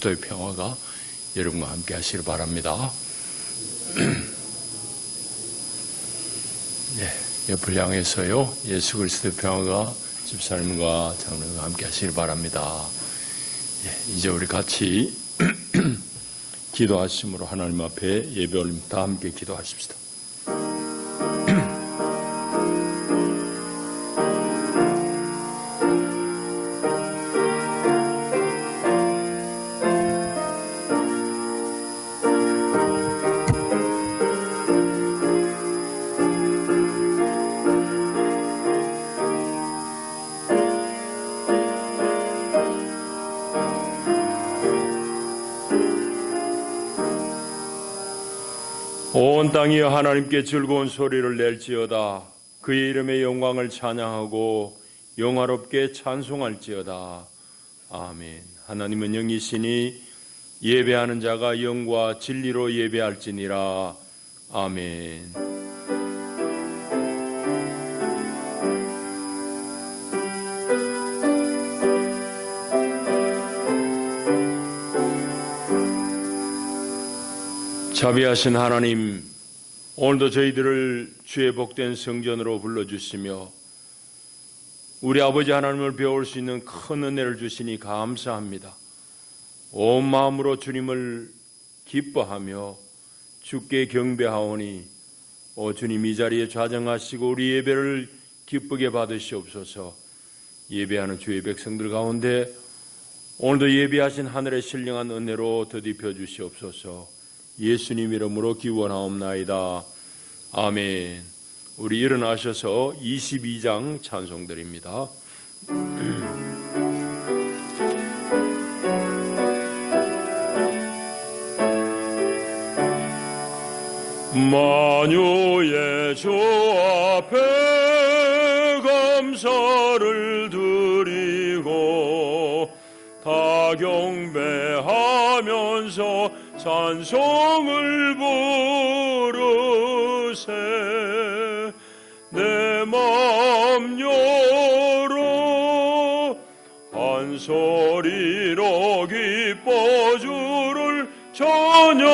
그리스도의 평화가 여러분과 함께 하시길 바랍니다. 옆을 향해서요, 예수 그리스도의 평화가 집사님과 장로님과 함께 하시길 바랍니다. 이제 우리 같이 기도하심으로 하나님 앞에 예배 올립니다. 함께 기도하십시다. 온 땅이여 하나님께 즐거운 소리를 낼지어다. 그의 이름의 영광을 찬양하고 영화롭게 찬송할지어다. 아멘. 하나님은 영이시니 예배하는 자가 영과 진리로 예배할지니라. 아멘. 자비하신 하나님, 오늘도 저희들을 주의 복된 성전으로 불러주시며 우리 아버지 하나님을 배울 수 있는 큰 은혜를 주시니 감사합니다. 온 마음으로 주님을 기뻐하며 주께 경배하오니 주님 이 자리에 좌정하시고 우리 예배를 기쁘게 받으시옵소서. 예배하는 주의 백성들 가운데 오늘도 예배하신 하늘의 신령한 은혜로 더딥혀 주시옵소서. 예수님 이름으로 기원하옵나이다. 아멘. 우리 일어나셔서 22장 찬송드립니다. 만유의 주 앞에 감사를 드리고 다 경배하면서 찬송을 부르세. 내 맘 열어 한 소리로 기뻐 주를 찬양하라.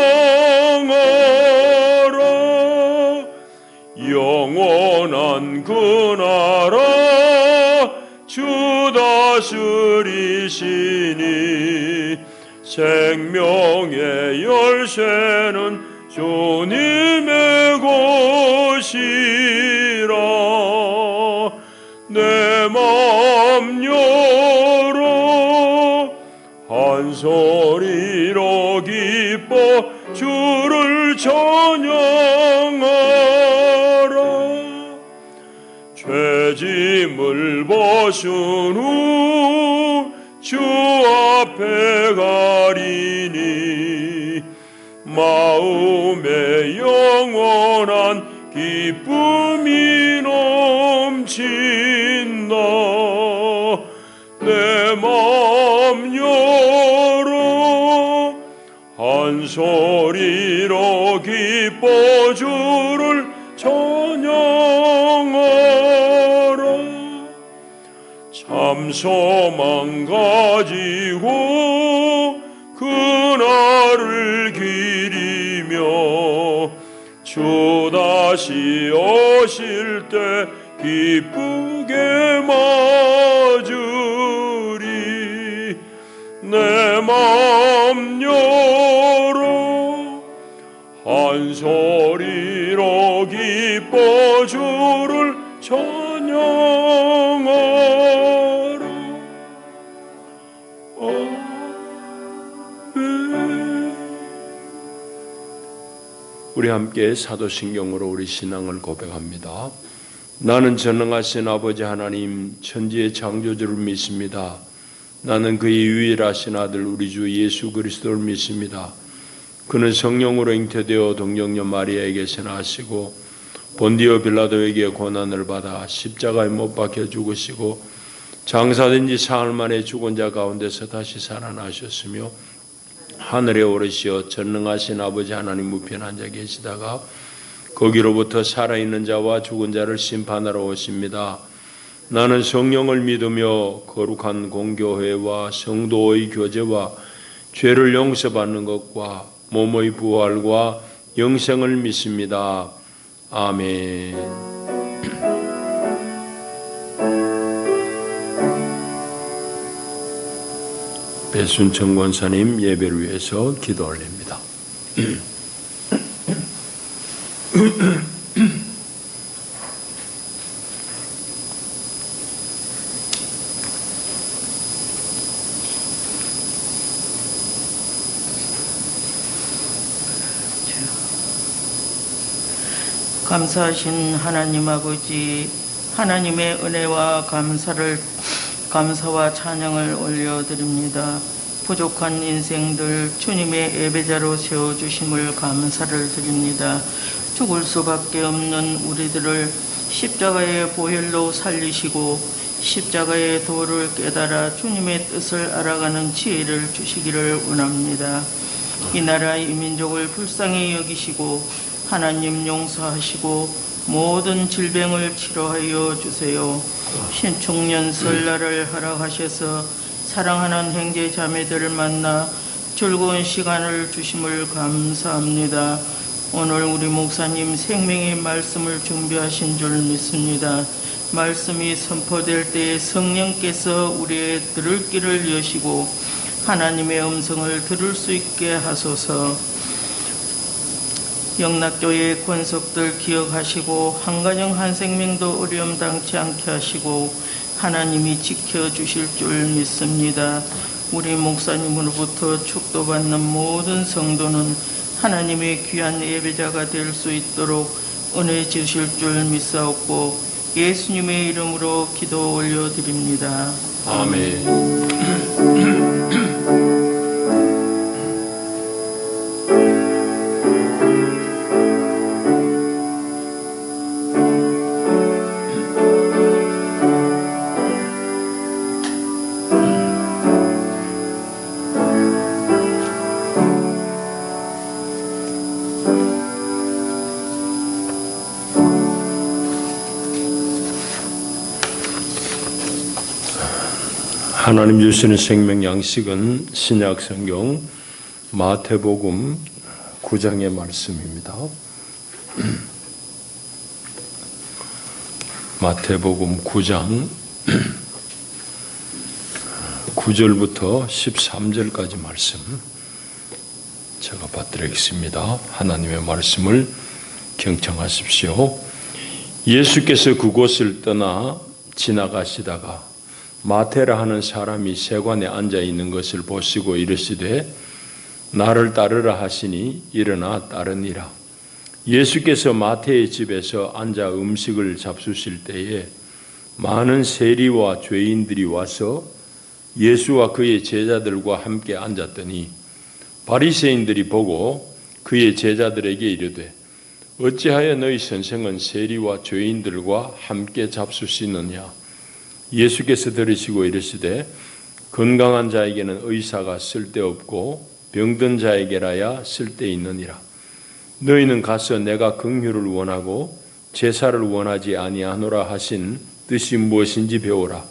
영원한 그 나라 주 다스리시니 생명의 열쇠는 주님의 것이라. 내 맘 열어 한 소리로 기뻐 주를 찬양하라. 죄짐을 벗은 후 주 앞에 가리니 마음에 영원한 기쁨이 넘친다. 내 맘 열어 한 소리로 기뻐 주를 찬양하라. 참 소망 가지고 그날을 기리며 주 다시 오실 때 기쁘게 맞으리. 내 맘 열어 한 소리로 기뻐 주를 찬양하라. 우리 함께 사도신경으로 우리 신앙을 고백합니다. 나는 전능하신 아버지 하나님 천지의 창조주를 믿습니다. 나는 그의 유일하신 아들 우리 주 예수 그리스도를 믿습니다. 그는 성령으로 잉태되어 동정녀 마리아에게서 나시고 본디오 빌라도에게 고난을 받아 십자가에 못 박혀 죽으시고 장사된 지 사흘 만에 죽은 자 가운데서 다시 살아나셨으며 하늘에 오르시어 전능하신 아버지 하나님 우편에 앉아 계시다가 거기로부터 살아있는 자와 죽은 자를 심판하러 오십니다. 나는 성령을 믿으며 거룩한 공교회와 성도의 교제와 죄를 용서받는 것과 몸의 부활과 영생을 믿습니다. 아멘. 배순청 권사님 예배를 위해서 기도 올립니다. 감사하신 하나님 아버지, 하나님의 은혜와 감사와 찬양을 올려드립니다. 부족한 인생들 주님의 예배자로 세워주심을 감사를 드립니다. 죽을 수밖에 없는 우리들을 십자가의 보혈로 살리시고 십자가의 도를 깨달아 주님의 뜻을 알아가는 지혜를 주시기를 원합니다. 이 나라 이 민족을 불쌍히 여기시고 하나님 용서하시고 모든 질병을 치료하여 주세요. 신축년 설날을 허락하셔서 사랑하는 형제 자매들을 만나 즐거운 시간을 주심을 감사합니다. 오늘 우리 목사님 생명의 말씀을 준비하신 줄 믿습니다. 말씀이 선포될 때에 성령께서 우리의 들을 귀를 여시고 하나님의 음성을 들을 수 있게 하소서. 영락교회의 권속들 기억하시고 한가정 한생명도 어려움 당치 않게 하시고 하나님이 지켜주실 줄 믿습니다. 우리 목사님으로부터 축도받는 모든 성도는 하나님의 귀한 예배자가 될 수 있도록 은혜 주실 줄 믿사옵고 예수님의 이름으로 기도 올려드립니다. 아멘. 하나님 주시는 생명 양식은 신약 성경 마태복음 9장의 말씀입니다. 마태복음 9장 9절부터 13절까지 말씀 제가 받드리겠습니다. 하나님의 말씀을 경청하십시오. 예수께서 그곳을 떠나 지나가시다가 마태라 하는 사람이 세관에 앉아 있는 것을 보시고 이르시되 나를 따르라 하시니 일어나 따르니라. 예수께서 마태의 집에서 앉아 음식을 잡수실 때에 많은 세리와 죄인들이 와서 예수와 그의 제자들과 함께 앉았더니 바리새인들이 보고 그의 제자들에게 이르되 어찌하여 너희 선생은 세리와 죄인들과 함께 잡수시느냐. 예수께서 들으시고 이르시되 건강한 자에게는 의사가 쓸데없고 병든 자에게라야 쓸데있느니라. 너희는 가서 내가 긍휼을 원하고 제사를 원하지 아니하노라 하신 뜻이 무엇인지 배우라.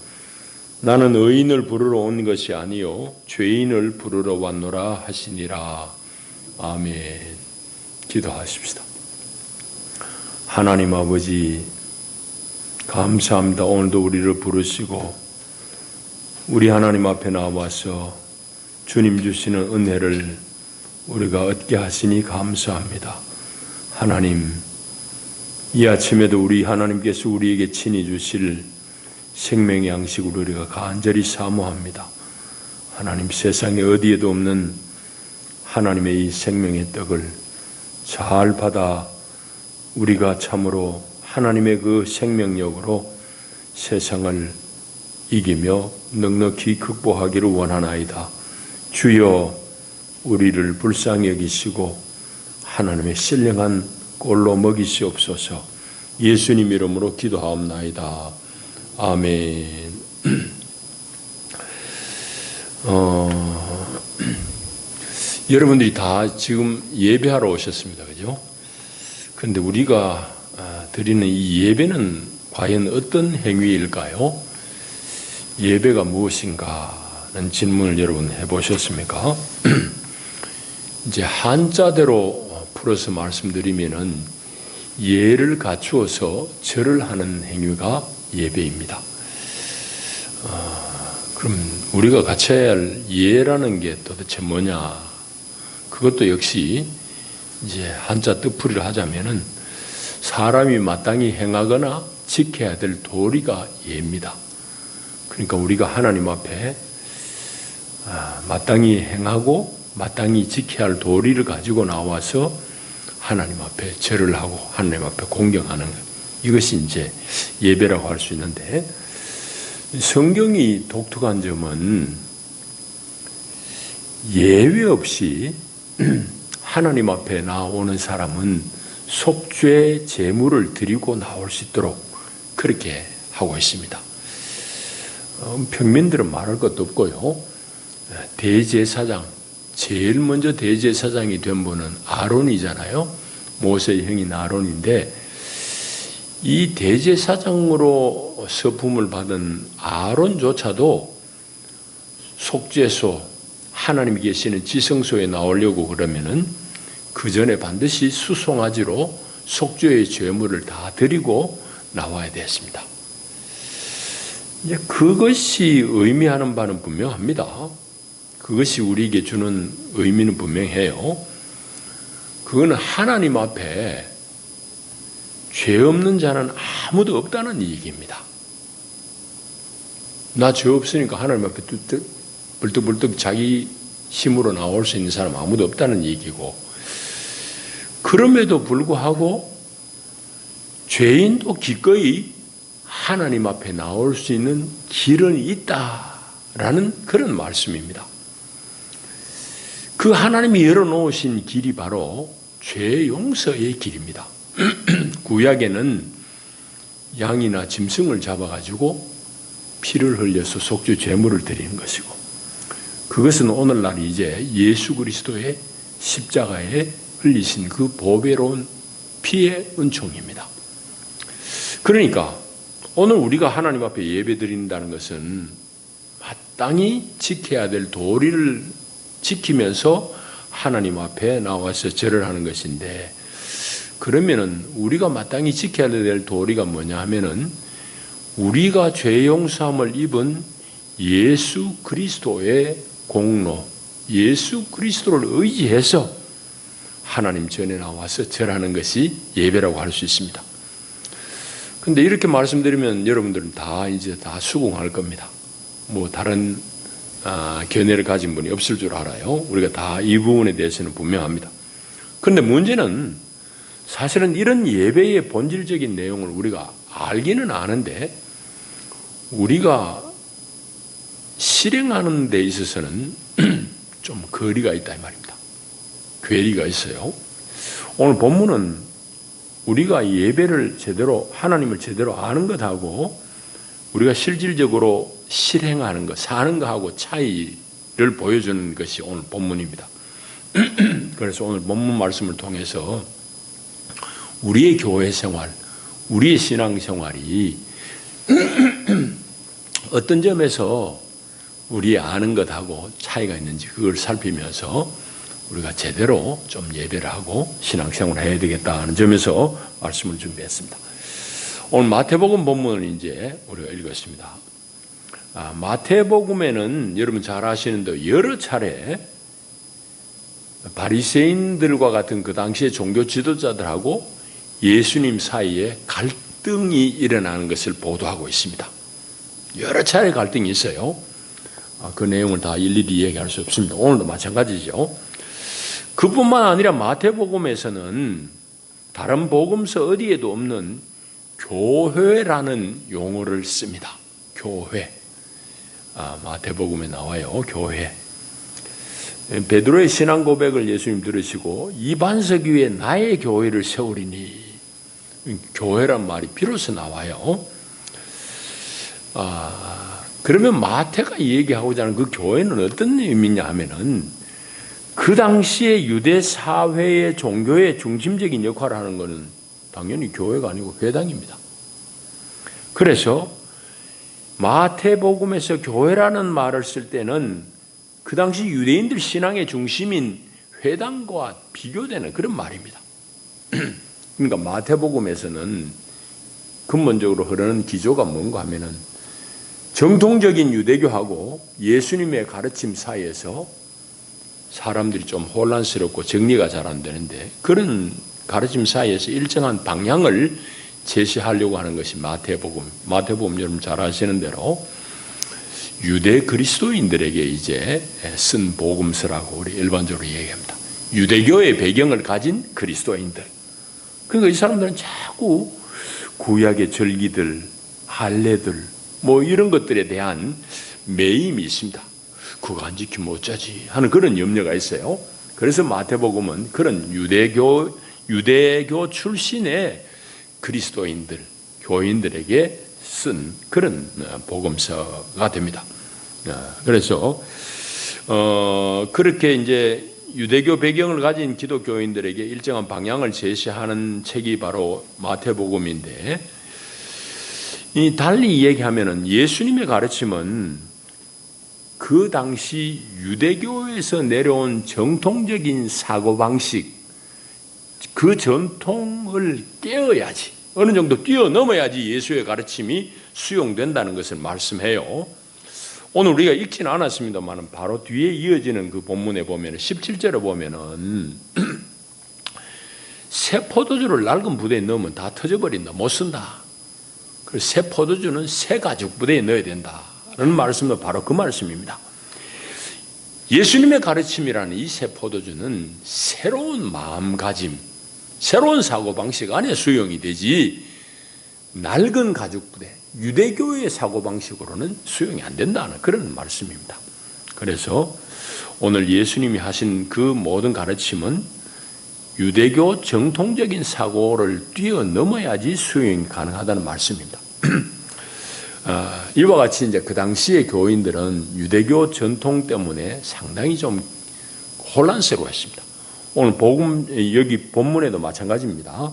나는 의인을 부르러 온 것이 아니요 죄인을 부르러 왔노라 하시니라. 아멘. 기도하십시다. 하나님 아버지 감사합니다. 오늘도 우리를 부르시고 우리 하나님 앞에 나와서 주님 주시는 은혜를 우리가 얻게 하시니 감사합니다. 하나님, 이 아침에도 우리 하나님께서 우리에게 친히 주실 생명의 양식을 우리가 간절히 사모합니다. 하나님, 세상에 어디에도 없는 하나님의 이 생명의 떡을 잘 받아 우리가 참으로 하나님의 그 생명력으로 세상을 이기며 넉넉히 극복하기를 원하나이다. 주여 우리를 불쌍히 여기시고 하나님의 신령한 꼴로 먹이시옵소서. 예수님 이름으로 기도하옵나이다. 아멘. 여러분들이 다 지금 예배하러 오셨습니다. 그죠? 그런데 우리가 드리는 이 예배는 과연 어떤 행위일까요? 예배가 무엇인가 질문을 여러분 해보셨습니까? 이제 한자대로 풀어서 말씀드리면은 예를 갖추어서 절을 하는 행위가 예배입니다. 그럼 우리가 갖춰야 할 예라는 게 도대체 뭐냐? 그것도 역시 이제 한자 뜻풀이를 하자면은 사람이 마땅히 행하거나 지켜야 될 도리가 예입니다. 그러니까 우리가 하나님 앞에 마땅히 행하고 마땅히 지켜야 할 도리를 가지고 나와서 하나님 앞에 절을 하고 하나님 앞에 공경하는 것. 이것이 이제 예배라고 할 수 있는데, 성경이 독특한 점은 예외 없이 하나님 앞에 나오는 사람은 속죄 제물을 드리고 나올 수 있도록 그렇게 하고 있습니다. 평민들은 말할 것도 없고요. 대제사장, 제일 먼저 대제사장이 된 분은 아론이잖아요. 모세의 형인 아론인데, 이 대제사장으로 서품을 받은 아론조차도 속죄소, 하나님이 계시는 지성소에 나오려고 그러면은 그 전에 반드시 수송아지로 속죄의 제물을 다 드리고 나와야 됐습니다. 이제 그것이 의미하는 바는 분명합니다. 그것이 우리에게 주는 의미는 분명해요. 그거는 하나님 앞에 죄 없는 자는 아무도 없다는 얘기입니다. 나 죄 없으니까 하나님 앞에 불뚝불뚝 자기 힘으로 나올 수 있는 사람 아무도 없다는 얘기고, 그럼에도 불구하고 죄인도 기꺼이 하나님 앞에 나올 수 있는 길은 있다라는 그런 말씀입니다. 그 하나님이 열어놓으신 길이 바로 죄 용서의 길입니다. 구약에는 양이나 짐승을 잡아가지고 피를 흘려서 속죄 제물을 드리는 것이고, 그것은 오늘날 이제 예수 그리스도의 십자가에 흘리신 그 보배로운 피의 은총입니다. 그러니까 오늘 우리가 하나님 앞에 예배 드린다는 것은 마땅히 지켜야 될 도리를 지키면서 하나님 앞에 나와서 절을 하는 것인데, 그러면은 우리가 마땅히 지켜야 될 도리가 뭐냐 하면은 우리가 죄 용서함을 입은 예수 그리스도의 공로, 예수 그리스도를 의지해서 하나님 전에 나와서 절하는 것이 예배라고 할 수 있습니다. 근데 이렇게 말씀드리면 여러분들은 이제 다 수긍할 겁니다. 뭐 다른 견해를 가진 분이 없을 줄 알아요. 우리가 다 이 부분에 대해서는 분명합니다. 그런데 문제는 사실은 이런 예배의 본질적인 내용을 우리가 알기는 아는데 우리가 실행하는 데 있어서는 좀 거리가 있다 이 말입니다. 괴리가 있어요. 오늘 본문은 우리가 예배를 제대로, 하나님을 제대로 아는 것하고 우리가 실질적으로 실행하는 것, 사는 것하고 차이를 보여주는 것이 오늘 본문입니다. 그래서 오늘 본문 말씀을 통해서 우리의 교회 생활, 우리의 신앙 생활이 어떤 점에서 우리 아는 것하고 차이가 있는지 그걸 살피면서 우리가 제대로 좀 예배를 하고 신앙생활을 해야 되겠다 하는 점에서 말씀을 준비했습니다. 오늘 마태복음 본문을 이제 우리가 읽었습니다. 마태복음에는 여러분 잘 아시는 대로 여러 차례 바리새인들과 같은 그 당시의 종교 지도자들하고 예수님 사이에 갈등이 일어나는 것을 보도하고 있습니다. 여러 차례 갈등이 있어요. 그 내용을 다 일일이 얘기할 수 없습니다. 오늘도 마찬가지죠. 그뿐만 아니라 마태복음에서는 다른 복음서 어디에도 없는 교회라는 용어를 씁니다. 교회. 마태복음에 나와요. 교회. 베드로의 신앙 고백을 예수님 들으시고 이 반석 위에 나의 교회를 세우리니, 교회란 말이 비로소 나와요. 그러면 마태가 얘기하고자 하는 그 교회는 어떤 의미냐 하면은 그 당시에 유대 사회의 종교의 중심적인 역할을 하는 것은 당연히 교회가 아니고 회당입니다. 그래서 마태복음에서 교회라는 말을 쓸 때는 그 당시 유대인들 신앙의 중심인 회당과 비교되는 그런 말입니다. 그러니까 마태복음에서는 근본적으로 흐르는 기조가 뭔가 하면은 정통적인 유대교하고 예수님의 가르침 사이에서 사람들이 좀 혼란스럽고 정리가 잘 안 되는데 그런 가르침 사이에서 일정한 방향을 제시하려고 하는 것이 마태복음. 마태복음 여러분 잘 아시는 대로 유대 그리스도인들에게 이제 쓴 복음서라고 우리 일반적으로 얘기합니다. 유대교의 배경을 가진 그리스도인들. 그러니까 이 사람들은 자꾸 구약의 절기들, 할례들 뭐 이런 것들에 대한 매임이 있습니다. 그거 안 지키면 어쩌지 하는 그런 염려가 있어요. 그래서 마태복음은 그런 유대교 출신의 그리스도인들, 교인들에게 쓴 그런 복음서가 됩니다. 그래서 그렇게 이제 유대교 배경을 가진 기독교인들에게 일정한 방향을 제시하는 책이 바로 마태복음인데, 이 달리 얘기하면은 예수님의 가르침은 그 당시 유대교에서 내려온 정통적인 사고방식, 그 전통을 깨어야지, 어느 정도 뛰어넘어야지 예수의 가르침이 수용된다는 것을 말씀해요. 오늘 우리가 읽지는 않았습니다만 바로 뒤에 이어지는 그 본문에 보면 17절에 보면은 새 포도주를 낡은 부대에 넣으면 다 터져버린다, 못 쓴다. 그래서 새 포도주는 새 가죽 부대에 넣어야 된다는 말씀도 바로 그 말씀입니다. 예수님의 가르침이라는 이 새 포도주는 새로운 마음가짐, 새로운 사고방식 안에 수용이 되지 낡은 가죽 부대, 유대교의 사고방식으로는 수용이 안 된다는 그런 말씀입니다. 그래서 오늘 예수님이 하신 그 모든 가르침은 유대교 정통적인 사고를 뛰어넘어야지 수용이 가능하다는 말씀입니다. 이와 같이 이제 그 당시의 교인들은 유대교 전통 때문에 상당히 좀 혼란스러워했습니다. 오늘 여기 본문에도 마찬가지입니다.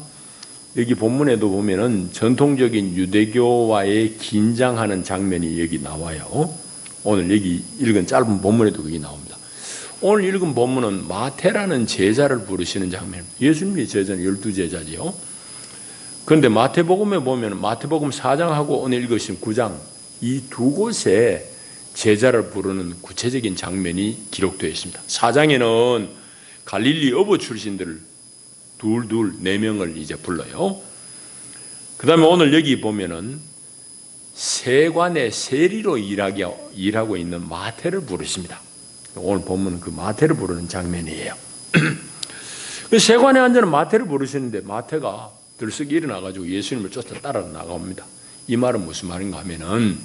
여기 본문에도 보면은 전통적인 유대교와의 긴장하는 장면이 여기 나와요. 오늘 여기 읽은 짧은 본문에도 그게 나옵니다. 오늘 읽은 본문은 마태라는 제자를 부르시는 장면입니다. 예수님의 제자는 12제자지요. 그런데 마태복음에 보면 마태복음 4장하고 오늘 읽으신 9장 이 두 곳에 제자를 부르는 구체적인 장면이 기록되어 있습니다. 4장에는 갈릴리 어부 출신들을 둘 4명을 이제 불러요. 그 다음에 오늘 여기 보면은 세관의 세리로 일하고 있는 마태를 부르십니다. 오늘 본문은 그 마태를 부르는 장면이에요. 세관에 앉는 마태를 부르시는데 마태가 들썩 일어나가지고 예수님을 쫓아 따라 나갑니다. 이 말은 무슨 말인가 하면은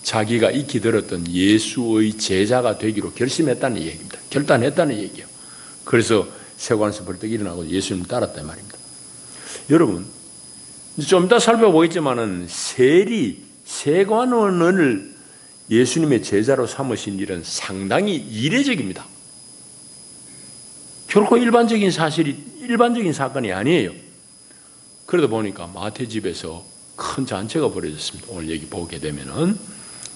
자기가 익히 들었던 예수의 제자가 되기로 결심했다는 얘기입니다. 결단했다는 얘기예요. 그래서 세관에서 벌떡 일어나고 예수님을 따랐단 말입니다. 여러분, 좀 이따 살펴보겠지만은 세관원을 예수님의 제자로 삼으신 일은 상당히 이례적입니다. 결코 일반적인 사건이 아니에요. 그러다 보니까 마태 집에서 큰 잔치가 벌어졌습니다. 오늘 여기 보게 되면은.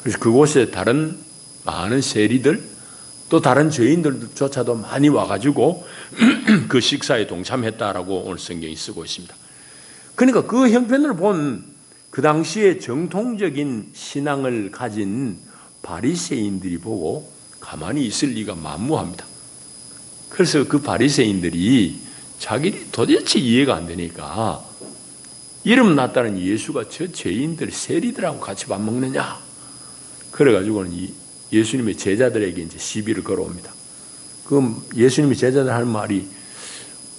그래서 그곳에 다른 많은 세리들 또 다른 죄인들조차도 많이 와가지고 그 식사에 동참했다라고 오늘 성경이 쓰고 있습니다. 그러니까 그 형편을 본 그 당시에 정통적인 신앙을 가진 바리새인들이 보고 가만히 있을 리가 만무합니다. 그래서 그 바리새인들이 자기들이 도대체 이해가 안 되니까 이름 났다는 예수가 저 죄인들 세리들하고 같이 밥 먹느냐, 그래가지고는 예수님의 제자들에게 이제 시비를 걸어옵니다. 그럼 예수님의 제자들 할 말이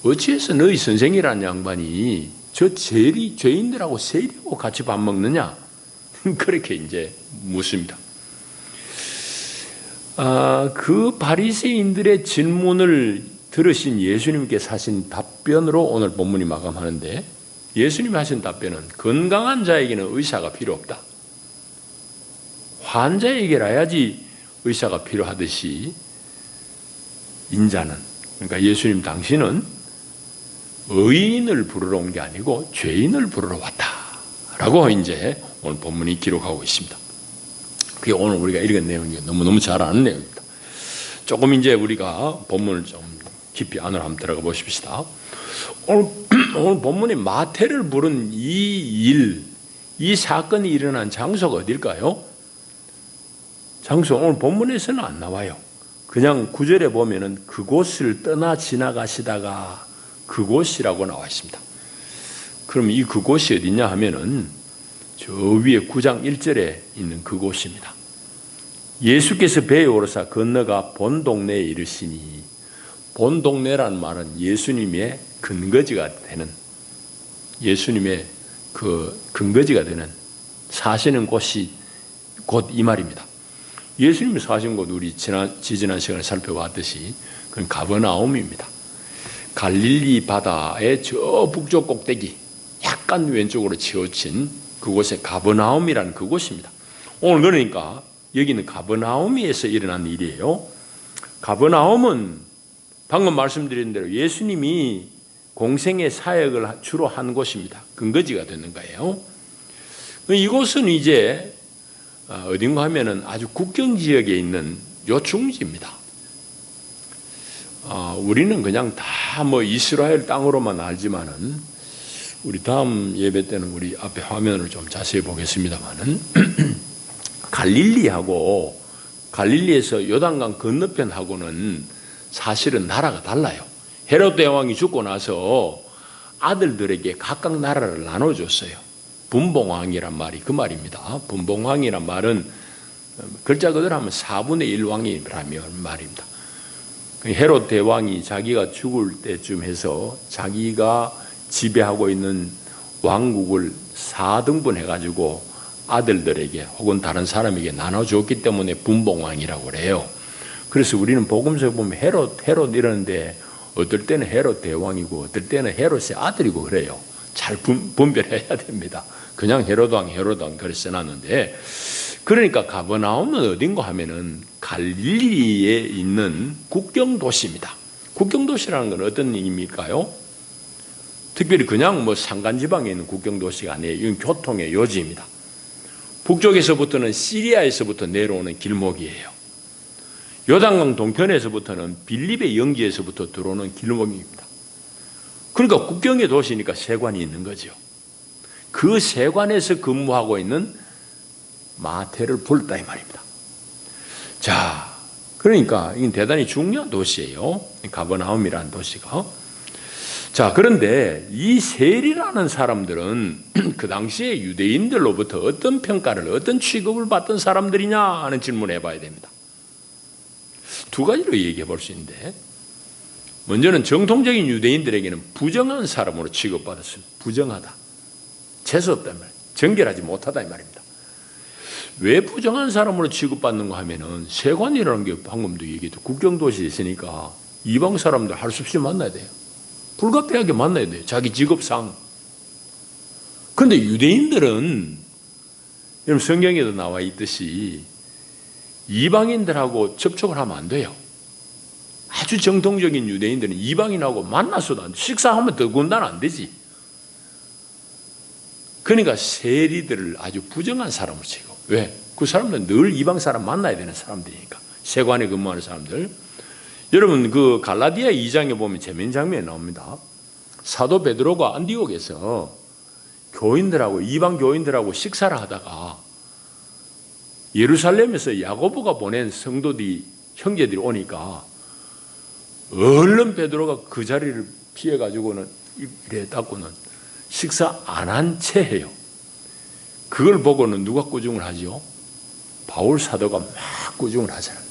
어찌해서 너희 선생이라는 양반이 저 죄인들하고 세리하고 같이 밥 먹느냐, 그렇게 이제 묻습니다. 그 바리새인들의 질문을 들으신 예수님께서 하신 답변으로 오늘 본문이 마감하는데, 예수님이 하신 답변은 건강한 자에게는 의사가 필요 없다. 환자에게라야지 의사가 필요하듯이 인자는, 그러니까 예수님 당신은 의인을 부르러 온 게 아니고 죄인을 부르러 왔다라고 이제 오늘 본문이 기록하고 있습니다. 그게 오늘 우리가 읽은 내용이 너무너무 잘 아는 내용입니다. 조금 이제 우리가 본문을 좀 깊이 안으로 한번 들어가 보십시다. 오늘 본문이 마태를 부른 이 사건이 일어난 장소가 어딜까요? 장소 오늘 본문에서는 안 나와요. 그냥 구절에 보면은 그곳을 떠나 지나가시다가 그곳이라고 나와 있습니다. 그럼 이 그곳이 어디냐 하면은 저 위에 9장 1절에 있는 그곳입니다. 예수께서 배에 오르사 건너가 본 동네에 이르시니, 본 동네라는 말은 예수님의 근거지가 되는, 예수님의 그 근거지가 되는 사시는 곳이 곧 이 말입니다. 예수님이 사신 곳 우리 지지난 시간에 살펴봤듯이 그건 가버나움입니다. 갈릴리 바다의 저 북쪽 꼭대기 약간 왼쪽으로 치우친 그곳에 가버나움이라는 그곳입니다. 오늘 그러니까 여기는 가버나움에서 일어난 일이에요. 가버나움은 방금 말씀드린 대로 예수님이 공생의 사역을 주로 한 곳입니다. 근거지가 되는 거예요. 이곳은 이제 어딘가 하면은 아주 국경 지역에 있는 요충지입니다. 우리는 그냥 다 뭐 이스라엘 땅으로만 알지만은 우리 다음 예배 때는 우리 앞에 화면을 좀 자세히 보겠습니다만은 갈릴리에서 요단강 건너편하고는 사실은 나라가 달라요. 헤롯 대왕이 죽고 나서 아들들에게 각각 나라를 나눠줬어요. 분봉왕이란 말이 그 말입니다. 분봉왕이란 말은 글자 그대로 하면 4분의 1 왕이라는 말입니다. 헤롯 대왕이 자기가 죽을 때쯤 해서 자기가 지배하고 있는 왕국을 4등분 해가지고 아들들에게 혹은 다른 사람에게 나눠줬기 때문에 분봉왕이라고 그래요. 그래서 우리는 복음서에 보면 헤롯 이러는데 어떨 때는 헤롯 대왕이고 어떨 때는 헤롯의 아들이고 그래요. 잘 분별해야 됩니다. 그냥 헤롯왕 그래서 놨는데, 그러니까 가버나움은 어딘가 하면은 갈릴리에 있는 국경 도시입니다. 국경 도시라는 건 어떤 의미일까요? 특별히 그냥 뭐 산간지방에 있는 국경 도시가 아니에요. 이건 교통의 요지입니다. 북쪽에서부터는 시리아에서부터 내려오는 길목이에요. 요단강 동편에서부터는 빌립의 영지에서부터 들어오는 길목입니다. 그러니까 국경의 도시니까 세관이 있는 거죠. 그 세관에서 근무하고 있는 마태를 불렀다 이 말입니다. 자, 그러니까 이건 대단히 중요한 도시예요. 가버나움이라는 도시가. 자, 그런데 이 셀이라는 사람들은 그 당시에 유대인들로부터 어떤 평가를, 어떤 취급을 받던 사람들이냐 하는 질문을 해봐야 됩니다. 두 가지로 얘기해 볼 수 있는데, 먼저는 정통적인 유대인들에게는 부정한 사람으로 취급받았습니다. 부정하다, 재수없다 이 말, 정결하지 못하다 이 말입니다. 왜 부정한 사람으로 취급받는가 하면은 세관이라는 게 방금도 얘기했죠. 국경도시에 있으니까 이방 사람들 할 수 없이 만나야 돼요. 불가피하게 만나야 돼요. 자기 직업상. 그런데 유대인들은 여러분 성경에도 나와 있듯이 이방인들하고 접촉을 하면 안 돼요. 아주 정통적인 유대인들은 이방인하고 만나서도 안 돼. 식사하면 더군다나 안 되지. 그러니까 세리들을 아주 부정한 사람으로 치고. 왜? 그 사람들은 늘 이방 사람 만나야 되는 사람들이니까. 세관에 근무하는 사람들. 여러분 그 갈라디아 2장에 보면 재미있는 장면이 나옵니다. 사도 베드로가 안디옥에서 교인들하고 이방 교인들하고 식사를 하다가 예루살렘에서 야고보가 보낸 성도들이 형제들이 오니까 얼른 베드로가 그 자리를 피해 가지고는 이래 닦고는 식사 안 한 채 해요. 그걸 보고는 누가 꾸중을 하죠? 바울 사도가 막 꾸중을 하잖아요.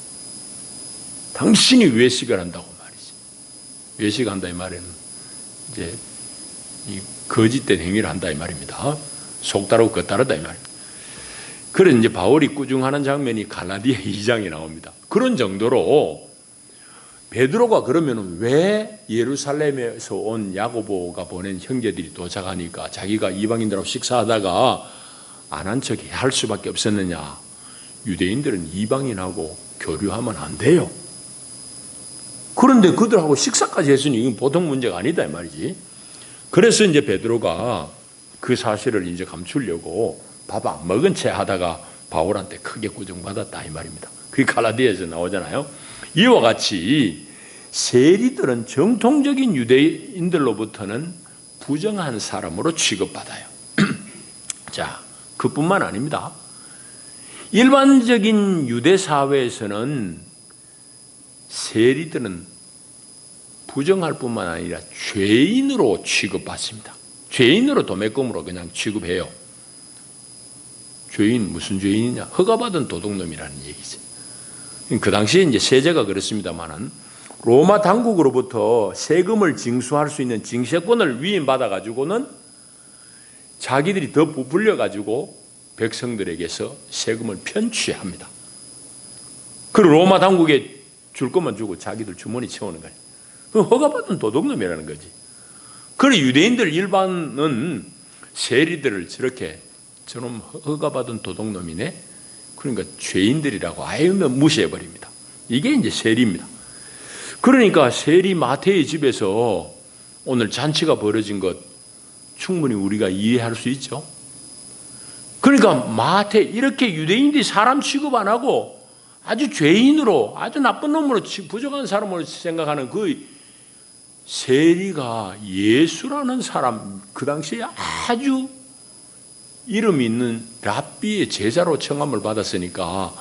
당신이 외식을 한다고 말이지. 외식한다 이 말에는 이제 이 거짓된 행위를 한다 이 말입니다. 속다르고 겉다르다 이 말입니다. 그래서 이제 바울이 꾸중하는 장면이 갈라디아 2장에 나옵니다. 그런 정도로 베드로가 그러면 왜 예루살렘에서 온 야고보가 보낸 형제들이 도착하니까 자기가 이방인들하고 식사하다가 안 한 척 할 수밖에 없었느냐? 유대인들은 이방인하고 교류하면 안 돼요. 그런데 그들하고 식사까지 했으니 이건 보통 문제가 아니다 이 말이지. 그래서 이제 베드로가 그 사실을 이제 감추려고 밥 안 먹은 채 하다가 바울한테 크게 꾸중받았다 이 말입니다. 그게 갈라디아에서 나오잖아요. 이와 같이 세리들은 정통적인 유대인들로부터는 부정한 사람으로 취급받아요. 자, 그뿐만 아닙니다. 일반적인 유대 사회에서는 세리들은 부정할 뿐만 아니라 죄인으로 취급받습니다. 죄인으로 도매금으로 그냥 취급해요. 죄인, 무슨 죄인이냐? 허가받은 도둑놈이라는 얘기죠. 그 당시에 이제 세제가 그렇습니다만은 로마 당국으로부터 세금을 징수할 수 있는 징세권을 위임받아가지고는 자기들이 더 부풀려가지고 백성들에게서 세금을 편취합니다. 그리고 로마 당국에 줄 것만 주고 자기들 주머니 채우는 거예요. 그럼 허가받은 도둑놈이라는 거지. 그리고 유대인들 일반은 세리들을 저렇게 저놈 허가받은 도둑놈이네. 그러니까 죄인들이라고 아예 무시해버립니다. 이게 이제 세리입니다. 그러니까 세리 마태의 집에서 오늘 잔치가 벌어진 것 충분히 우리가 이해할 수 있죠. 그러니까 마태 이렇게 유대인들이 사람 취급 안 하고 아주 죄인으로 아주 나쁜 놈으로 부족한 사람으로 생각하는 그 세리가 예수라는 사람, 그 당시에 아주 이름 있는 랍비의 제자로 청함을 받았으니까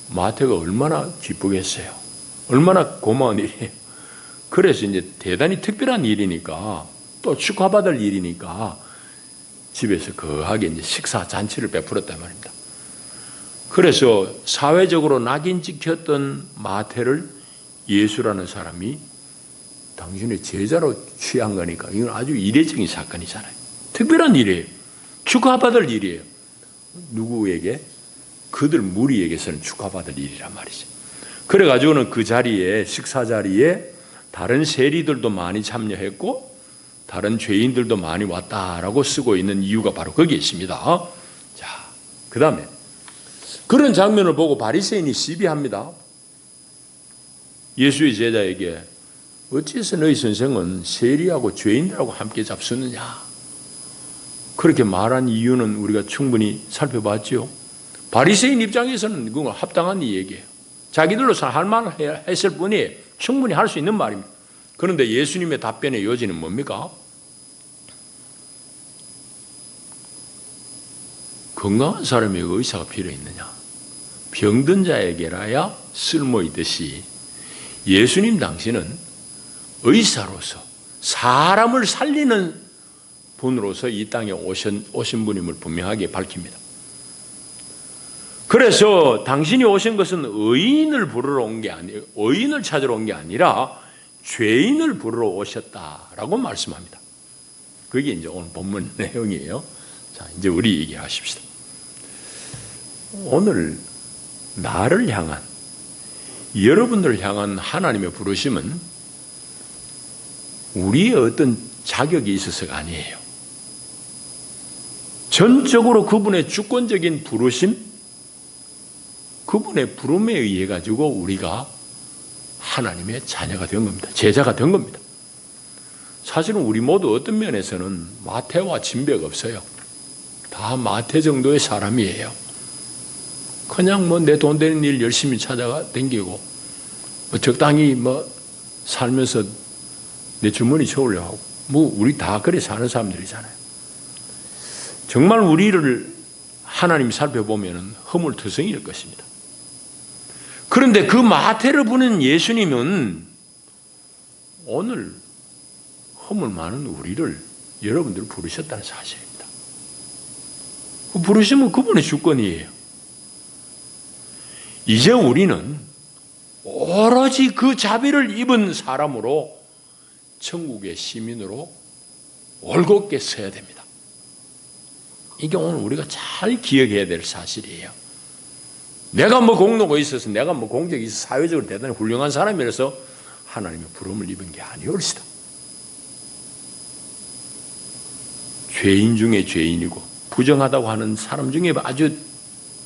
마태가 얼마나 기쁘겠어요. 얼마나 고마운 일이에요. 그래서 이제 대단히 특별한 일이니까 또 축하받을 일이니까 집에서 거하게 이제 식사 잔치를 베풀었단 말입니다. 그래서 사회적으로 낙인 찍혔던 마태를 예수라는 사람이 당신의 제자로 취한 거니까 이건 아주 이례적인 사건이잖아요. 특별한 일이에요. 축하받을 일이에요. 누구에게? 그들 무리에게서는 축하받을 일이란 말이죠. 그래가지고는 그 자리에, 식사 자리에 다른 세리들도 많이 참여했고 다른 죄인들도 많이 왔다라고 쓰고 있는 이유가 바로 거기에 있습니다. 자, 그 다음에 그런 장면을 보고 바리새인이 시비합니다. 예수의 제자에게 어찌해서 너희 선생은 세리하고 죄인들하고 함께 잡수느냐? 그렇게 말한 이유는 우리가 충분히 살펴봤죠. 바리새인 입장에서는 그건 합당한 얘기예요. 자기들로서 할 말을 했을 뿐이에요. 충분히 할 수 있는 말입니다. 그런데 예수님의 답변의 요지는 뭡니까? 건강한 사람에게 의사가 필요 있느냐? 병든 자에게라야 쓸모 있듯이 예수님 당시는 의사로서 사람을 살리는 분으로서 이 땅에 오신 분임을 분명하게 밝힙니다. 그래서 당신이 오신 것은 의인을 부르러 온 게 아니에요. 의인을 찾으러 온 게 아니라 죄인을 부르러 오셨다라고 말씀합니다. 그게 이제 오늘 본문 내용이에요. 자, 이제 우리 얘기하십시다. 오늘 나를 향한, 여러분들을 향한 하나님의 부르심은 우리의 어떤 자격이 있어서가 아니에요. 전적으로 그분의 주권적인 부르심, 그분의 부름에 의해 가지고 우리가 하나님의 자녀가 된 겁니다. 제자가 된 겁니다. 사실은 우리 모두 어떤 면에서는 마태와 진배가 없어요. 다 마태 정도의 사람이에요. 그냥 내 돈 되는 일 열심히 찾아가 댕기고 적당히 살면서 내 주머니 채우려고 하고 우리 다 그래 사는 사람들이잖아요. 정말 우리를 하나님이 살펴보면 허물투성이일 것입니다. 그런데 그 마태를 부는 예수님은 오늘 허물 많은 우리를, 여러분들을 부르셨다는 사실입니다. 그 부르심은 그분의 주권이에요. 이제 우리는 오로지 그 자비를 입은 사람으로 천국의 시민으로 올곧게 서야 됩니다. 이게 오늘 우리가 잘 기억해야 될 사실이에요. 내가 공로가 있어서, 내가 공적이 있어서 사회적으로 대단히 훌륭한 사람이라서 하나님의 부름을 입은 게 아니올시다. 죄인 중에 죄인이고 부정하다고 하는 사람 중에 아주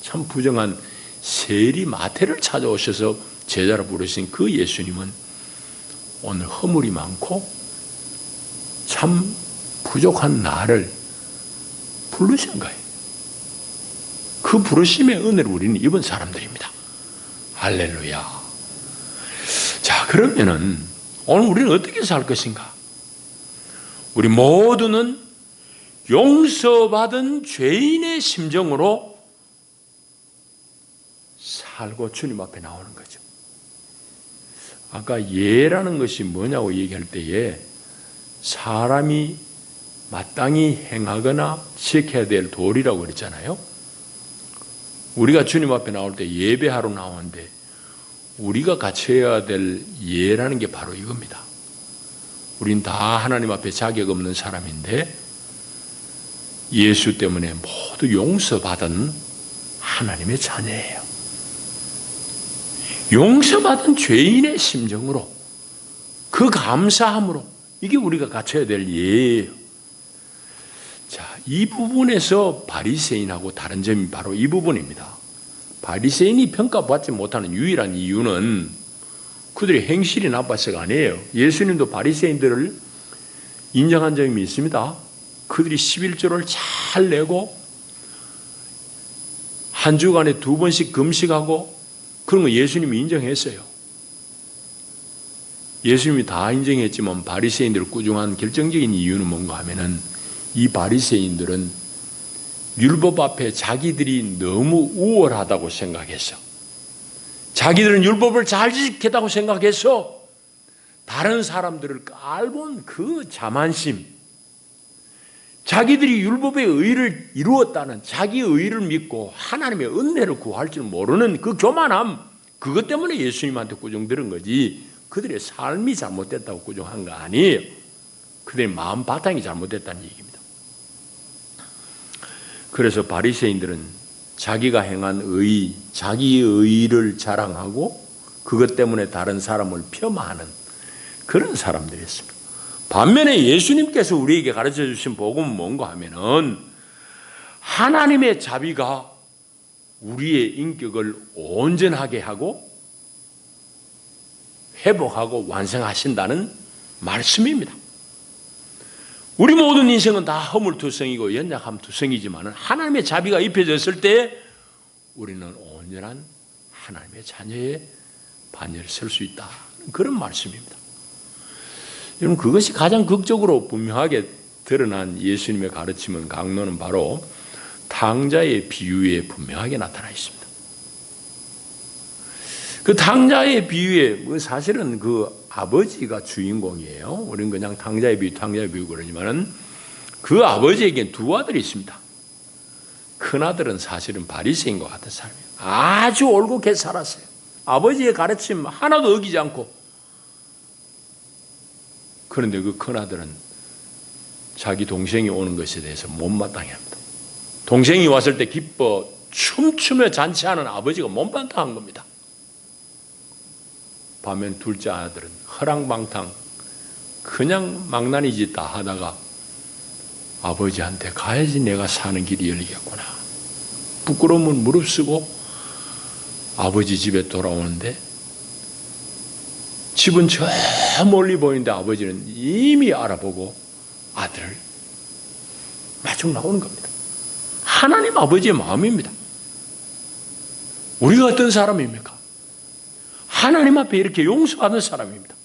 참 부정한 세리 마태를 찾아오셔서 제자로 부르신 그 예수님은 오늘 허물이 많고 참 부족한 나를 부르신 거예요. 그 그 부르심의 은혜를 우리는 입은 사람들입니다. 할렐루야. 자, 그러면은 오늘 우리는 어떻게 살 것인가? 우리 모두는 용서받은 죄인의 심정으로 살고 주님 앞에 나오는 거죠. 아까 예라는 것이 뭐냐고 얘기할 때에 사람이 마땅히 행하거나 지켜야 될 도리라고 그랬잖아요. 우리가 주님 앞에 나올 때 예배하러 나오는데 우리가 갖춰야 될 예라는 게 바로 이겁니다. 우린 다 하나님 앞에 자격 없는 사람인데 예수 때문에 모두 용서받은 하나님의 자녀예요. 용서받은 죄인의 심정으로 그 감사함으로 이게 우리가 갖춰야 될 예예요. 자, 이 부분에서 바리새인하고 다른 점이 바로 이 부분입니다. 바리새인이 평가받지 못하는 유일한 이유는 그들의 행실이 나빠서가 아니에요. 예수님도 바리새인들을 인정한 점이 있습니다. 그들이 11조를 잘 내고 한 주간에 2번씩 금식하고 그런 거 예수님이 인정했어요. 예수님이 다 인정했지만 바리새인들을 꾸중한 결정적인 이유는 뭔가 하면은 이 바리새인들은 율법 앞에 자기들이 너무 우월하다고 생각했어. 자기들은 율법을 잘 지켰다고 생각해서 다른 사람들을 깔본 그 자만심, 자기들이 율법의 의를 이루었다는 자기 의를 믿고 하나님의 은혜를 구할 줄 모르는 그 교만함, 그것 때문에 예수님한테 꾸중들은 거지 그들의 삶이 잘못됐다고 꾸중한 거 아니에요. 그들의 마음 바탕이 잘못됐다는 얘기입니다. 그래서 바리새인들은 자기가 행한 의, 자기의 의를 자랑하고 그것 때문에 다른 사람을 폄하하는 그런 사람들이었습니다. 반면에 예수님께서 우리에게 가르쳐 주신 복음은 뭔가 하면은 하나님의 자비가 우리의 인격을 온전하게 하고 회복하고 완성하신다는 말씀입니다. 우리 모든 인생은 다 허물투성이고 연약함투성이지만 하나님의 자비가 입혀졌을 때 우리는 온전한 하나님의 자녀의 반열에 설 수 있다. 그런 말씀입니다. 여러분, 그것이 가장 극적으로 분명하게 드러난 예수님의 가르침은 강론은 바로 탕자의 비유에 분명하게 나타나 있습니다. 그 탕자의 비유에 사실은 그 아버지가 주인공이에요. 우리는 그냥 탕자의 비유 그러지만은 그 아버지에겐 두 아들이 있습니다. 큰 아들은 사실은 바리새인과 같은 사람이에요. 아주 올곧게 살았어요. 아버지의 가르침 하나도 어기지 않고. 그런데 그 큰 아들은 자기 동생이 오는 것에 대해서 못마땅해 합니다. 동생이 왔을 때 기뻐 춤추며 잔치하는 아버지가 못마땅한 겁니다. 반면 둘째 아들은 허랑방탕 그냥 망나니 짓 다 하다가 아버지한테 가야지 내가 사는 길이 열리겠구나. 부끄러움을 무릅쓰고 아버지 집에 돌아오는데 집은 저 멀리 보이는데 아버지는 이미 알아보고 아들을 마중 나오는 겁니다. 하나님 아버지의 마음입니다. 우리가 어떤 사람입니까? 하나님 앞에 이렇게 용서하는 사람입니다.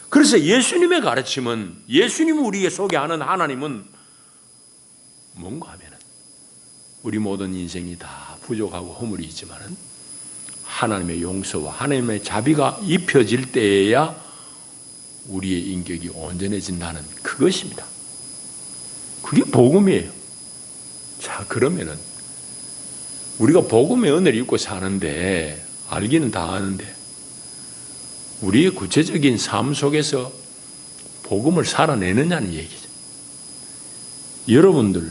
그래서 예수님의 가르침은, 예수님이 우리에게 소개하는 하나님은 뭔가 하면 우리 모든 인생이 다 부족하고 허물이 있지만은 하나님의 용서와 하나님의 자비가 입혀질 때에야 우리의 인격이 온전해진다는 그것입니다. 그게 복음이에요. 자, 그러면은 우리가 복음의 은혜를 입고 사는데 알기는 다 아는데 우리의 구체적인 삶 속에서 복음을 살아내느냐는 얘기죠. 여러분들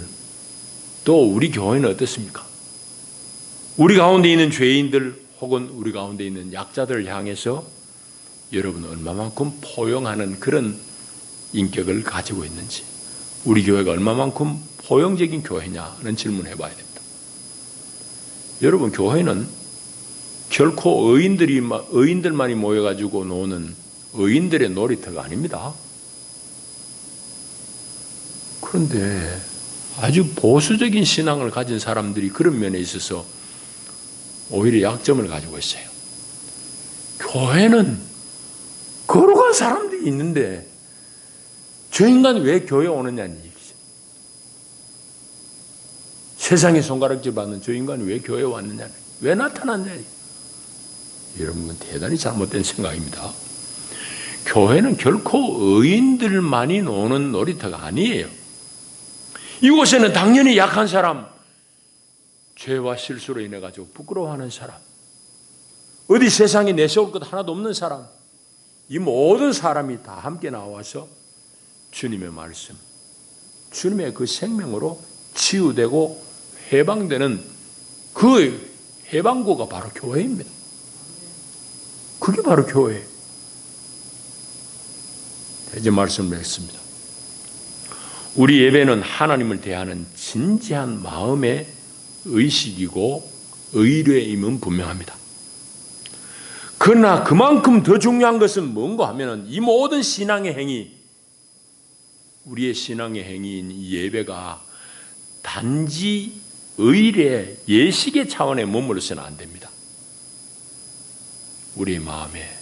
또 우리 교회는 어떻습니까? 우리 가운데 있는 죄인들 혹은 우리 가운데 있는 약자들을 향해서 여러분은 얼마만큼 포용하는 그런 인격을 가지고 있는지, 우리 교회가 얼마만큼 포용적인 교회냐는 질문을 해봐야 됩니다. 여러분, 교회는 결코 의인들만이 모여가지고 노는 의인들의 놀이터가 아닙니다. 그런데 아주 보수적인 신앙을 가진 사람들이 그런 면에 있어서 오히려 약점을 가지고 있어요. 교회는 거룩한 사람들이 있는데 저 인간 왜 교회 오느냐는 얘기죠. 세상에 손가락질 받는 저 인간이 왜 교회에 왔느냐, 왜 나타났냐. 여러분, 대단히 잘못된 생각입니다. 교회는 결코 의인들만이 노는 놀이터가 아니에요. 이곳에는 당연히 약한 사람, 죄와 실수로 인해 가지고 부끄러워하는 사람, 어디 세상에 내세울 것 하나도 없는 사람, 이 모든 사람이 다 함께 나와서 주님의 말씀, 주님의 그 생명으로 치유되고 해방되는 그 해방구가 바로 교회입니다. 그게 바로 교회예요. 이제 말씀을 했습니다. 우리 예배는 하나님을 대하는 진지한 마음의 의식이고 의뢰임은 분명합니다. 그러나 그만큼 더 중요한 것은 뭔가 하면은 이 모든 신앙의 행위, 우리의 신앙의 행위인 이 예배가 단지 의례, 예식의 차원에 머물러서는 안 됩니다. 우리의 마음에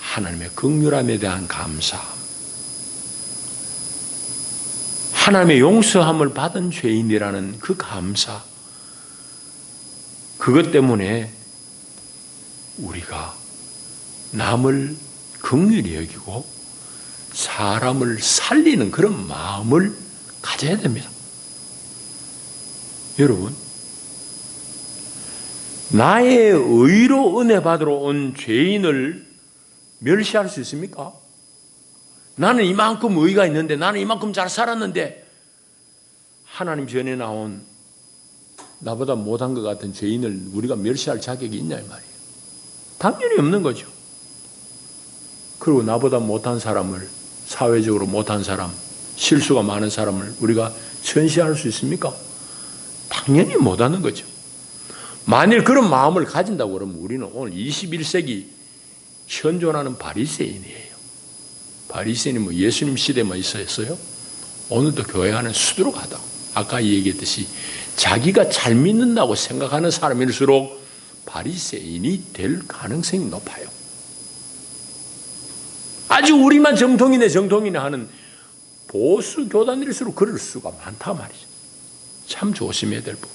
하나님의 긍휼함에 대한 감사함, 하나님의 용서함을 받은 죄인이라는 그 감사, 그것 때문에 우리가 남을 긍휼히 여기고 사람을 살리는 그런 마음을 가져야 됩니다. 여러분, 나의 의로 은혜 받으러 온 죄인을 멸시할 수 있습니까? 나는 이만큼 의가 있는데, 나는 이만큼 잘 살았는데, 하나님 전에 나온 나보다 못한 것 같은 죄인을 우리가 멸시할 자격이 있냐 이 말이에요. 당연히 없는 거죠. 그리고 나보다 못한 사람을, 사회적으로 못한 사람, 실수가 많은 사람을 우리가 천시할 수 있습니까? 당연히 못하는 거죠. 만일 그런 마음을 가진다고 그러면 우리는 오늘 21세기 현존하는 바리새인이에요. 바리새인이 뭐 예수님 시대만 있었어요? 오늘도 교회 안에 수두룩하다고. 아까 얘기했듯이 자기가 잘 믿는다고 생각하는 사람일수록 바리새인이 될 가능성이 높아요. 아주 우리만 정통이네 정통이네 하는 보수 교단일수록 그럴 수가 많다 말이죠. 참 조심해야 될 부분.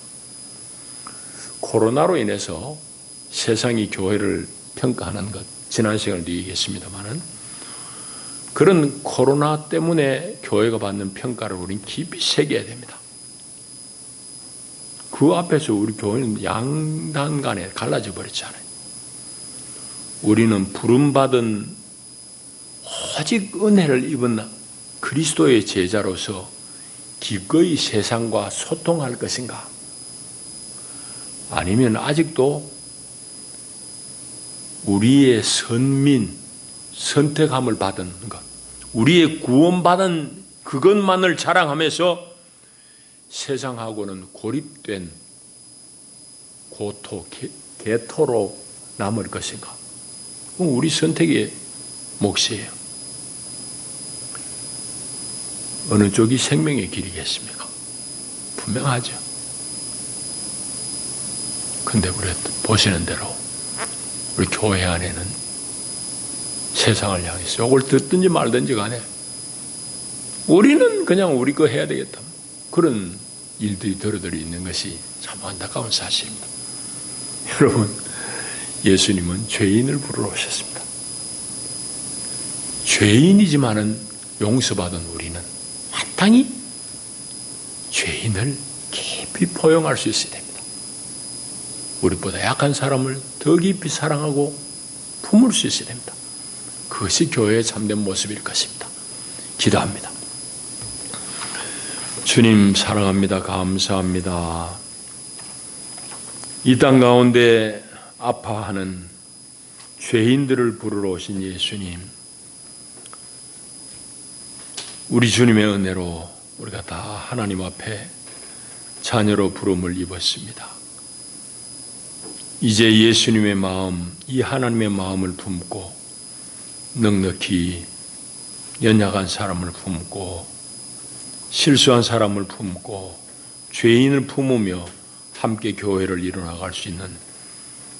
코로나로 인해서 세상이 교회를 평가하는 것, 지난 시간에도 얘기했습니다마는, 그런 코로나 때문에 교회가 받는 평가를 우리는 깊이 새겨야 됩니다. 그 앞에서 우리 교회는 양당 간에 갈라져 버렸잖아요. 우리는 부름받은 오직 은혜를 입은 그리스도의 제자로서 기꺼이 세상과 소통할 것인가? 아니면 아직도 우리의 선민, 선택함을 받은 것, 우리의 구원받은 그것만을 자랑하면서 세상하고는 고립된 고토, 개토로 남을 것인가? 그럼 우리 선택의 몫이에요. 어느 쪽이 생명의 길이겠습니까? 분명하죠. 근데 우리 보시는 대로 우리 교회 안에는 세상을 향해서 이걸 듣든지 말든지 간에 우리는 그냥 우리 거 해야 되겠다, 그런 일들이 들어들어 있는 것이 참 안타까운 사실입니다. 여러분, 예수님은 죄인을 부르러 오셨습니다. 죄인이지만은 용서받은 우리는 마땅히 죄인을 깊이 포용할 수 있어야 됩니다. 우리보다 약한 사람을 더 깊이 사랑하고 품을 수 있어야 됩니다. 그것이 교회의 참된 모습일 것입니다. 기도합니다. 주님 사랑합니다. 감사합니다. 이 땅 가운데 아파하는 죄인들을 부르러 오신 예수님, 우리 주님의 은혜로 우리가 다 하나님 앞에 자녀로 부름을 입었습니다. 이제 예수님의 마음, 이 하나님의 마음을 품고 넉넉히 연약한 사람을 품고 실수한 사람을 품고 죄인을 품으며 함께 교회를 이뤄나갈 수 있는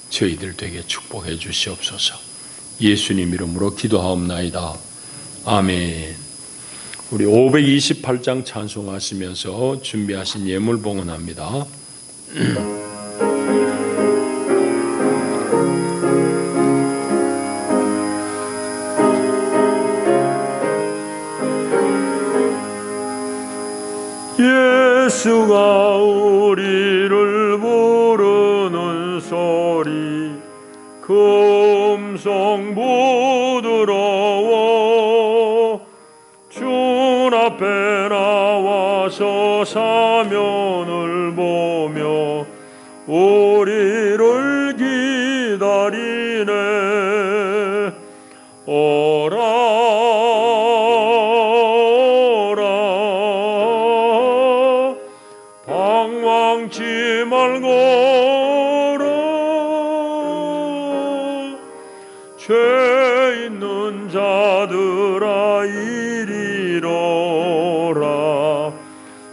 저희들 되게 축복해 주시옵소서. 예수님 이름으로 기도하옵나이다. 아멘. 우리 528장 찬송하시면서 준비하신 예물 봉헌합니다. 예수가 우리를 부르는 소리 금성 부드러워 주 앞에 나와서 사면을 보며 우리를 기다리네. 오라 방황치 말거라. 죄 있는 자들아 이리로라.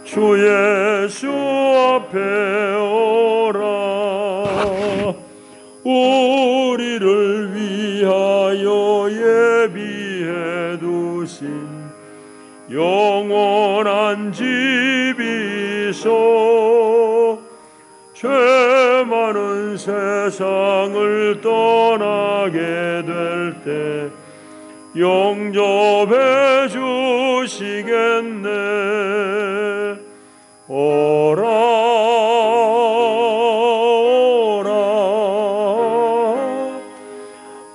주 예수 앞에 오라. 우리를 위하여 예비해 두신 영원한 집이 있어. 죄 많은 세상을 떠나게 될 때 영접해 주시겠네. 오라 오라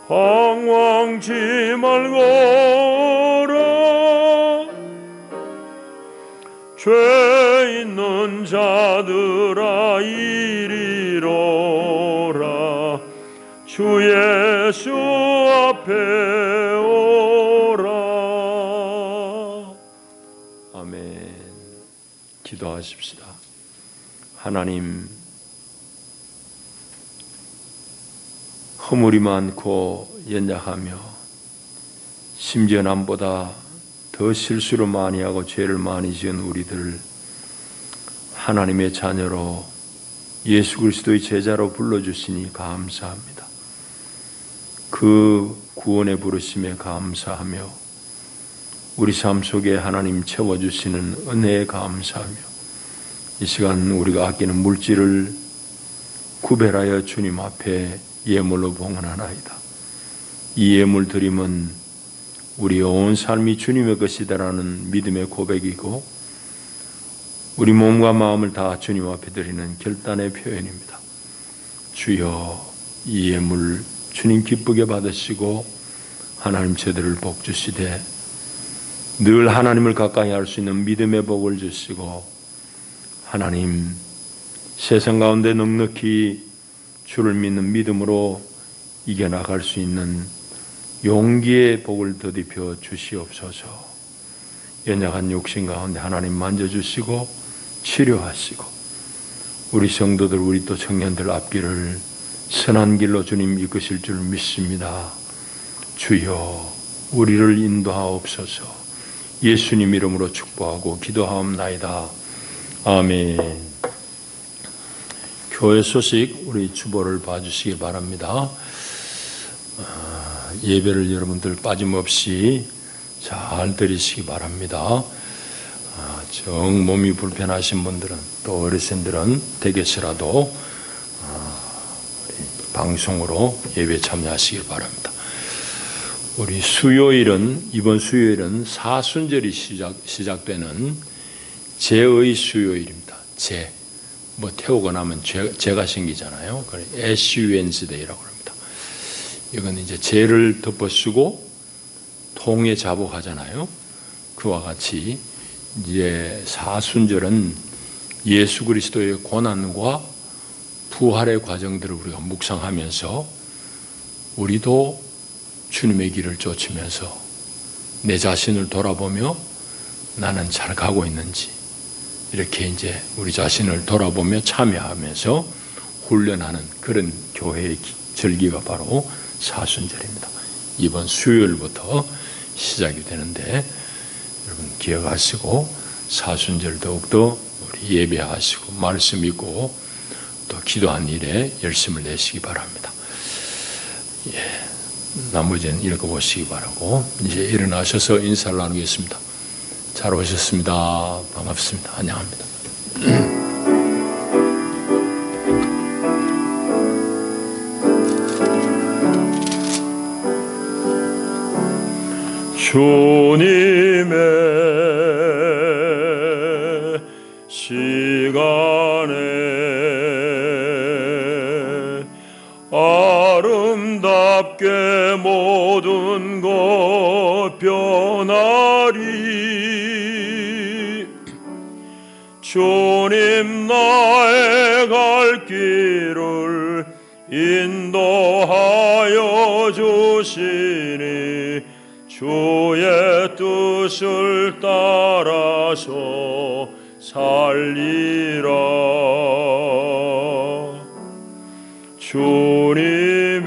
방황치 말거라. 죄 있는 자들아 이리로라. 주 예수 앞에 오라. 아멘. 기도하십시다. 하나님, 허물이 많고 연약하며 심지어 남보다 더 실수를 많이 하고 죄를 많이 지은 우리들을 하나님의 자녀로 예수 그리스도의 제자로 불러주시니 감사합니다. 그 구원의 부르심에 감사하며 우리 삶 속에 하나님 채워주시는 은혜에 감사하며 이 시간 우리가 아끼는 물질을 구별하여 주님 앞에 예물로 봉헌하나이다. 이 예물 드림은 우리 온 삶이 주님의 것이다라는 믿음의 고백이고 우리 몸과 마음을 다 주님 앞에 드리는 결단의 표현입니다. 주여, 이 예물 주님 기쁘게 받으시고 하나님 저들을 복 주시되 늘 하나님을 가까이 할 수 있는 믿음의 복을 주시고 하나님 세상 가운데 넉넉히 주를 믿는 믿음으로 이겨나갈 수 있는 용기의 복을 더디펴 주시옵소서. 연약한 욕심 가운데 하나님 만져주시고 치료하시고 우리 성도들 우리 또 청년들 앞길을 선한 길로 주님 이끄실 줄 믿습니다. 주여 우리를 인도하옵소서. 예수님 이름으로 축복하고 기도하옵나이다. 아멘. 교회 소식 우리 주보를 봐주시기 바랍니다. 예배를 여러분들 빠짐없이 잘 드리시기 바랍니다. 정 몸이 불편하신 분들은 또 어르신들은 댁에서라도 방송으로 예배 참여하시길 바랍니다. 우리 이번 수요일은 사순절이 시작되는 제의 수요일입니다. 태우고 나면 죄가 생기잖아요. 그래 애쉬 웬스데이라고 합니다. 이건 이제 죄를 덮어쓰고 통에 자복하잖아요. 그와 같이 이제 사순절은 예수 그리스도의 고난과 부활의 과정들을 우리가 묵상하면서 우리도 주님의 길을 쫓으면서 내 자신을 돌아보며 나는 잘 가고 있는지 이렇게 이제 우리 자신을 돌아보며 참여하면서 훈련하는 그런 교회의 절기가 바로 사순절입니다. 이번 수요일부터 시작이 되는데 여러분 기억하시고 사순절 더욱더 우리 예배하시고 말씀 읽고 또 기도한 일에 열심을 내시기 바랍니다. 나머지는 읽어보시기 바라고 이제 일어나셔서 인사를 나누겠습니다. 잘 오셨습니다. 반갑습니다. 안녕합니다. 주님의 시간에 아름답게 모든 것 변하리. 주님 나의 갈 길을 인도하여 주시니 주의 뜻을 따라서 살리라. 주님의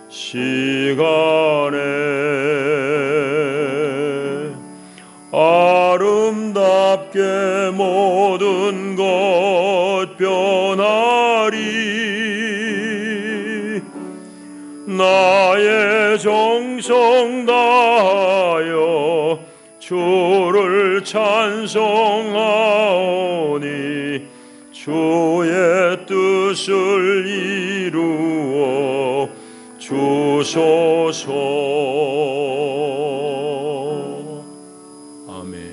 시간에 아름답게 모든 것 변하리. 나의 정성 다하여 주를 찬송하오니 주의 뜻을 이루어 주소서. 아멘.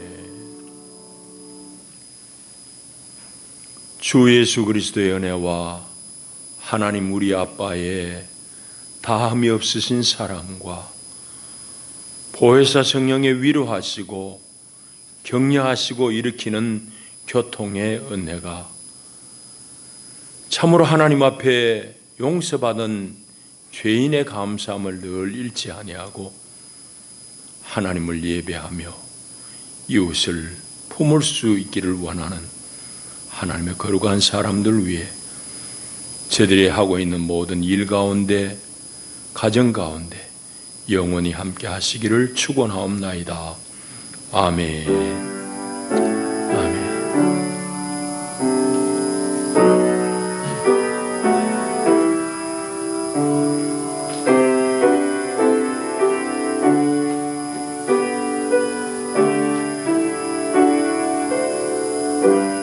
주 예수 그리스도의 은혜와 하나님 우리 아빠의 다함이 없으신 사랑과 보혜사 성령의 위로하시고 격려하시고 일으키는 교통의 은혜가 참으로 하나님 앞에 용서받은 죄인의 감사함을 늘 잃지 아니하고 하나님을 예배하며 이웃을 품을 수 있기를 원하는 하나님의 거룩한 사람들 위해 저들이 하고 있는 모든 일 가운데 가정 가운데 영원히 함께 하시기를 축원하옵나이다. 아멘. 아멘.